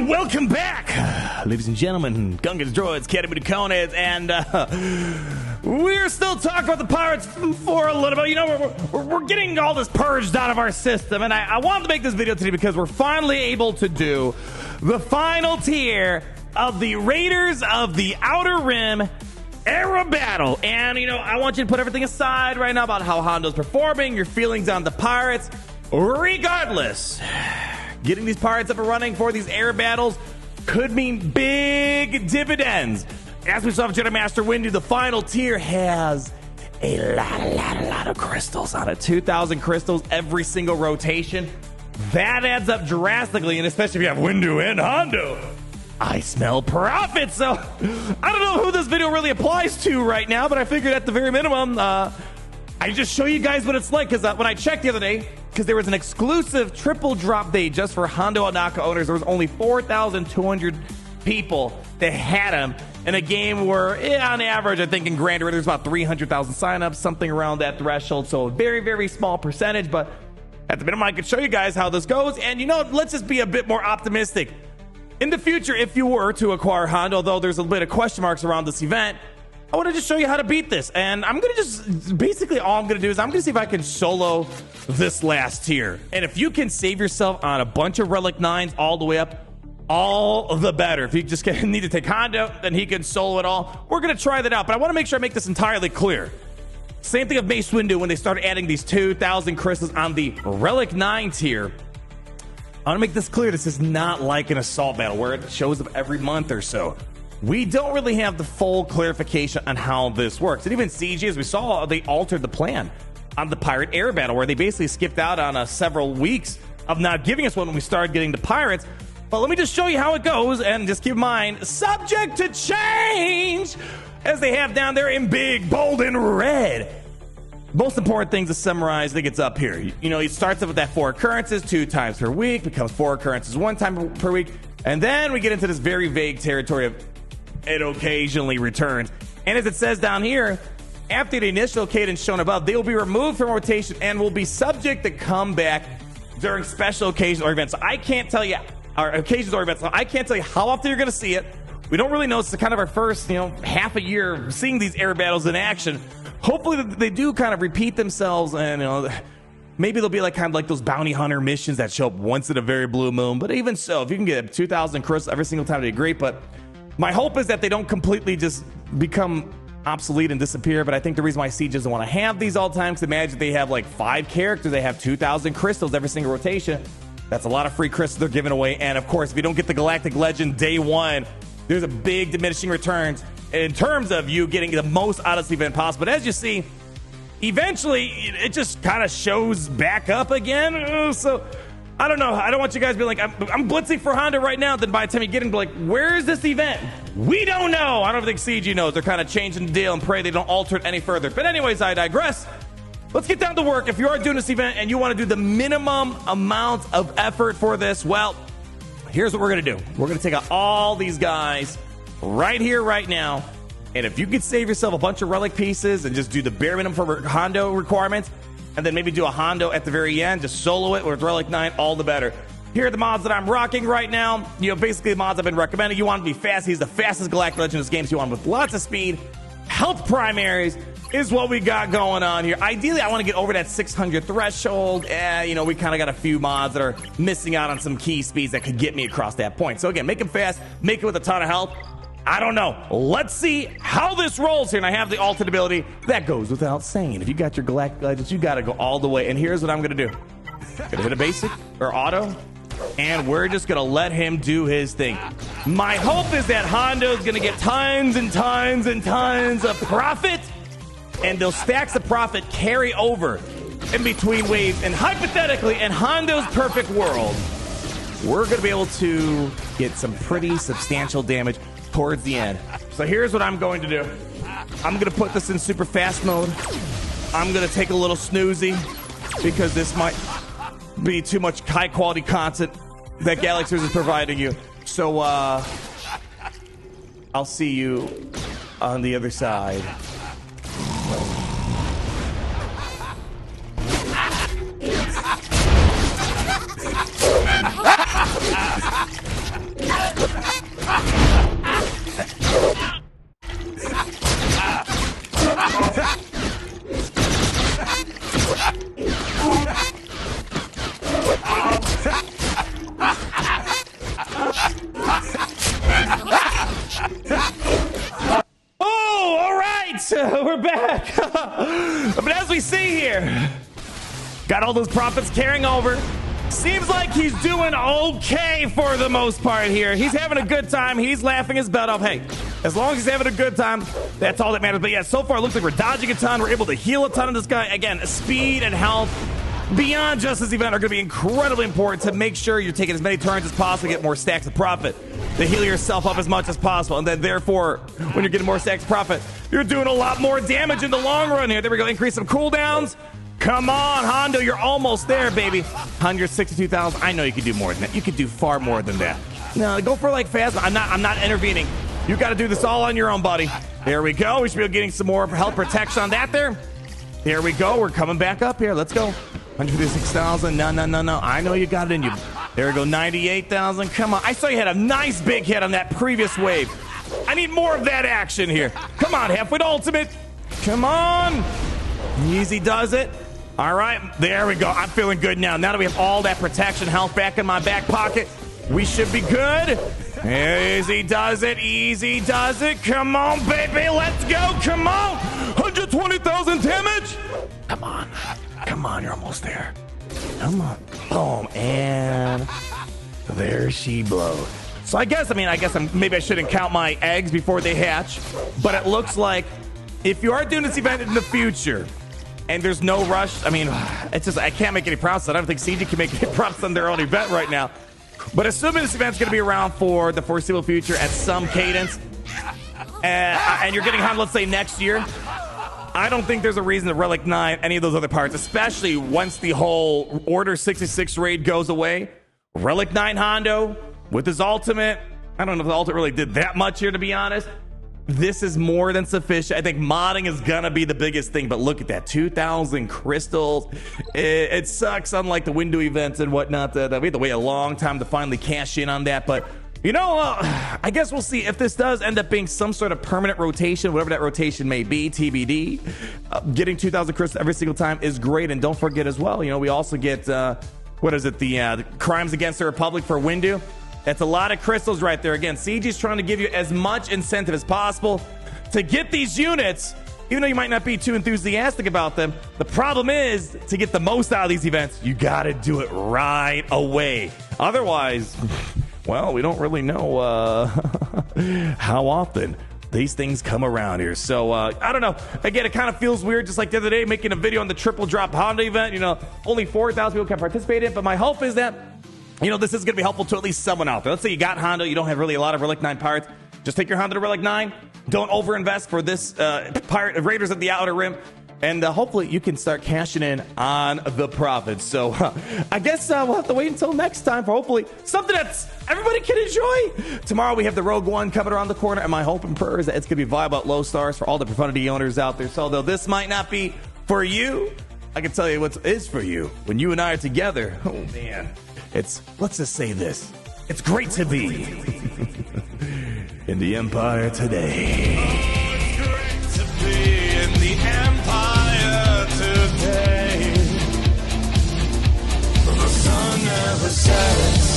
Welcome back, ladies and gentlemen, Gungans, Droids, Catamounts, and we're still talking about the pirates for a little bit. You know, we're getting all this purged out of our system, and I wanted to make this video today because we're finally able to do the final tier of the Raiders of the Outer Rim era battle. And, you know, I want you to put everything aside right now about how Hondo's performing, your feelings on the pirates. Regardless, getting these pirates up and running for these air battles could mean big dividends. As we saw with Jedi Master Windu, the final tier has a lot of crystals on it. 2,000 crystals every single rotation. That adds up drastically, and especially if you have Windu and Hondo. I smell profit, so I don't know who this video really applies to right now, but I figured at the very minimum, I just show you guys what it's like, because when I checked the other day, because there was an exclusive triple drop day just for Hondo Anaka owners, there was only 4,200 people that had him in a game where, on average, I think in Grand Raiders, there's about 300,000 signups, something around that threshold, so a very, very small percentage, but at the minimum, I could show you guys how this goes, and you know, let's just be a bit more optimistic. In the future, if you were to acquire Hondo, though there's a bit of question marks around this event, I want to just show you how to beat this. And I'm going to just, basically all I'm going to do is I'm going to see if I can solo this last tier. And if you can save yourself on a bunch of Relic 9s all the way up, all the better. If you just need to take Hondo, then he can solo it all. We're going to try that out, but I want to make sure I make this entirely clear. Same thing with Mace Windu when they started adding these 2,000 crystals on the Relic 9 tier. I want to make this clear. This is not like an assault battle where it shows up every month or so. We don't really have the full clarification on how this works. And even CG, as we saw, they altered the plan on the Pirate Air Battle, where they basically skipped out on several weeks of not giving us one when we started getting the Pirates. But let me just show you how it goes, and just keep in mind, subject to change, as they have down there in big, bold, and red. Most important thing to summarize, I think it's up here. You know, it starts up with that 4 occurrences 2 times per week, becomes 4 occurrences 1 time per week, and then we get into this very vague territory of it occasionally returns. And as it says down here, after the initial cadence shown above, they will be removed from rotation and will be subject to come back during special occasions or events. So I can't tell you, or occasions or events, so I can't tell you how often you're going to see it. We don't really know. It's kind of our first, you know, half a year seeing these air battles in action. Hopefully they do kind of repeat themselves, and you know, maybe they'll be like kind of like those bounty hunter missions that show up once in a very blue moon. But even so, if you can get 2,000 crystals every single time, it'd be great. But my hope is that they don't completely just become obsolete and disappear. But I think the reason why Siege doesn't want to have these all the time, because imagine they have like 5 characters, they have 2,000 crystals every single rotation. That's a lot of free crystals they're giving away. And of course, if you don't get the Galactic Legend day 1, there's a big diminishing returns in terms of you getting the most out of this event possible. But as you see, eventually it just kind of shows back up again. So I don't know. I don't want you guys to be like, I'm blitzing for Honda right now. Then by the time you get in, be like, where is this event? We don't know. I don't think CG knows. They're kind of changing the deal and pray they don't alter it any further. But anyways, I digress. Let's get down to work. If you are doing this event and you want to do the minimum amount of effort for this, well, here's what we're going to do. We're going to take out all these guys right here, right now. And if you could save yourself a bunch of relic pieces and just do the bare minimum for Hondo requirements, and then maybe do a Hondo at the very end, just solo it with Relic 9, all the better. Here are the mods that I'm rocking right now. You know, basically the mods I've been recommending. You want to be fast. He's the fastest Galactic Legend in this game, so you want him with lots of speed. Health primaries is what we got going on here. Ideally, I want to get over that 600 threshold. You know, we kind of got a few mods that are missing out on some key speeds that could get me across that point. So again, make him fast, make it with a ton of health. I don't know. Let's see how this rolls here. And I have the altered ability. That goes without saying. If you got your Galactic Legends, you got to go all the way. And here's what I'm going to do. Going to hit a basic or auto. And we're just going to let him do his thing. My hope is that Hondo's going to get tons and tons and tons of profit. And those stacks of profit carry over in between waves. And hypothetically, in Hondo's perfect world, we're going to be able to get some pretty substantial damage towards the end. So here's what I'm going to do. I'm going to put this in super fast mode. I'm going to take a little snoozy because this might be too much high quality content that Galaxers is providing you. So I'll see you on the other side. back. But as we see here, got all those profits carrying over. Seems like he's doing okay for the most part here. He's having a good time. He's laughing his butt off. Hey, as long as he's having a good time, that's all that matters. But yeah, so far it looks like we're dodging a ton. We're able to heal a ton of this guy. Again, speed and health beyond just this event are going to be incredibly important to make sure you're taking as many turns as possible to get more stacks of profit, to heal yourself up as much as possible. And then therefore, when you're getting more stacks of profit, you're doing a lot more damage in the long run here. There we go. Increase some cooldowns. Come on, Hondo, you're almost there, baby. 162,000. I know you could do more than that. You could do far more than that. No, go for like Phasma. I'm not intervening. You got to do this all on your own, buddy. There we go. We should be getting some more health protection on that there. There we go. We're coming back up here. Let's go. 156,000. No. I know you got it in you. There we go. 98,000. Come on. I saw you had a nice big hit on that previous wave. I need more of that action here. Come on, halfway to ultimate. Come on. Easy does it. All right, there we go. I'm feeling good now. Now that we have all that protection health back in my back pocket, we should be good. Easy does it. Easy does it. Come on, baby. Let's go. Come on. 120,000 damage. Come on. Come on. You're almost there. Come on. Boom. And there she blows. So I guess maybe I shouldn't count my eggs before they hatch. But it looks like if you are doing this event in the future, and there's no rush. I mean, it's just, I can't make any promises. I don't think CG can make any promises on their own event right now. But assuming this event's going to be around for the foreseeable future at some cadence, and you're getting Hondo, let's say, next year, I don't think there's a reason to Relic 9 any of those other parts, especially once the whole Order 66 raid goes away. Relic 9 Hondo with his ultimate. I don't know if the ultimate really did that much here, to be honest. This is more than sufficient. I think modding is going to be the biggest thing, but look at that, 2,000 crystals. It sucks, unlike the window events and whatnot. We had to wait a long time to finally cash in on that, but you know, I guess we'll see if this does end up being some sort of permanent rotation, whatever that rotation may be, TBD. Getting 2,000 crystals every single time is great, and don't forget as well, you know, we also get, the Crimes Against the Republic for Windu. That's a lot of crystals right there. Again, CG's trying to give you as much incentive as possible to get these units, even though you might not be too enthusiastic about them. The problem is, to get the most out of these events, you got to do it right away. Otherwise, well, we don't really know how often these things come around here. So, I don't know. Again, it kind of feels weird, just like the other day, making a video on the triple drop Hondo event. You know, only 4,000 people can participate in it, but my hope is that, you know, this is going to be helpful to at least someone out there. Let's say you got Hondo, you don't have really a lot of Relic 9 pirates. Just take your Hondo to Relic 9. Don't overinvest for this pirate Raiders of the Outer Rim. And hopefully you can start cashing in on the profits. So I guess we'll have to wait until next time for hopefully something that's everybody can enjoy. Tomorrow we have the Rogue One coming around the corner. And my hope and prayer is that it's going to be viable at low stars for all the Profundity owners out there. So although this might not be for you, I can tell you what is for you. When you and I are together, oh man. Let's just say this. It's great to be in the Empire today. Oh, it's great to be in the Empire today. The sun never sets.